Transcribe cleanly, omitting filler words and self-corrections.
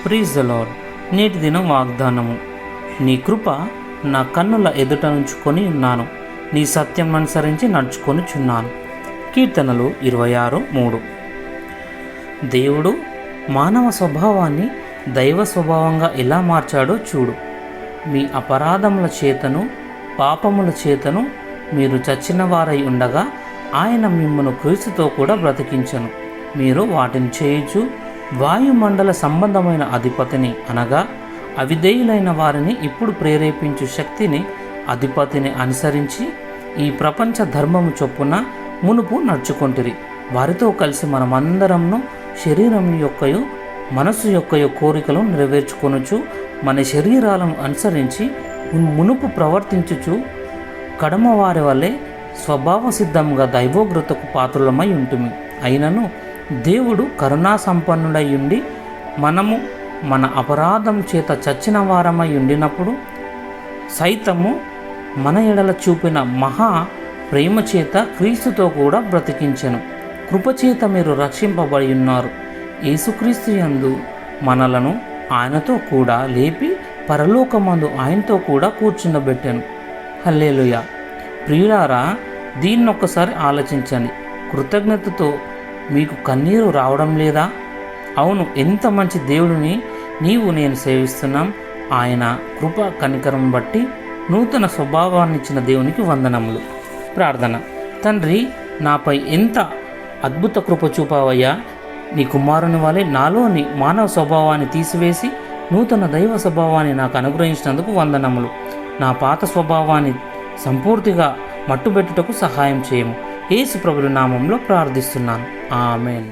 Praise the lord. నేటి దినం వాగ్దానము. నీ కృప నా కన్నుల ఎదుట నుంచుకొని ఉన్నాను, నీ సత్యం అనుసరించి నడుచుకొనిచున్నాను. కీర్తనలు 26:3. దేవుడు మానవ స్వభావాన్ని దైవ స్వభావంగా ఎలా మార్చాడో చూడు. మీ అపరాధముల చేతను పాపముల చేతను మీరు చచ్చిన వారై ఉండగా ఆయన మిమ్మను క్రీస్తుతో కూడా బ్రతికించను. మీరు వాటిని చేయుచు వాయుమండల సంబంధమైన అధిపతిని అనగా అవిధేయులైన వారిని ఇప్పుడు ప్రేరేపించు శక్తిని అధిపతిని అనుసరించి ఈ ప్రపంచ ధర్మము చొప్పున మునుపు నడుచుకొంటిరి. వారితో కలిసి మనమందరంను శరీరం యొక్కయు మనస్సు యొక్కయు కోరికలు నెరవేర్చుకొనుచు మన శరీరాలను అనుసరించి మునుపు ప్రవర్తించుచు కడమ వారి వల్లే స్వభావ సిద్ధంగా దైవోగ్రతకు పాత్రులమై ఉంటుంది. అయినను దేవుడు కరుణా సంపన్నుడై ఉండి మనము మన అపరాధం చేత చచ్చిన వారమై ఉండినప్పుడు సైతము మన ఎడల చూపిన మహా ప్రేమ చేత క్రీస్తుతో కూడా బ్రతికించెను. కృపచేత మీరు రక్షింపబడి ఉన్నారు. యేసుక్రీస్తు యందు మనలను ఆయనతో కూడా లేపి పరలోకమందు ఆయనతో కూడా కూర్చుండబెట్టాను. హల్లెలూయా. ప్రియులారా, దీన్నొక్కసారి ఆలోచించండి. కృతజ్ఞతతో మీకు కన్నీరు రావడం లేదా? అవును, ఎంత మంచి దేవుడిని నేను సేవిస్తున్నాం. ఆయన కృప కనికరం బట్టి నూతన స్వభావాన్ని ఇచ్చిన దేవునికి వందనములు. ప్రార్థన. తండ్రి, నాపై ఎంత అద్భుత కృప చూపావయ్యా. నీ కుమారుని వలె నాలోని మానవ స్వభావాన్ని తీసివేసి నూతన దైవ స్వభావాన్ని నాకు అనుగ్రహించినందుకు వందనములు. నా పాత స్వభావాన్ని సంపూర్తిగా మట్టుబెట్టుటకు సహాయం చేయము. యేసు ప్రభువు నామములో ప్రార్థిస్తున్నాను. ఆమేన్.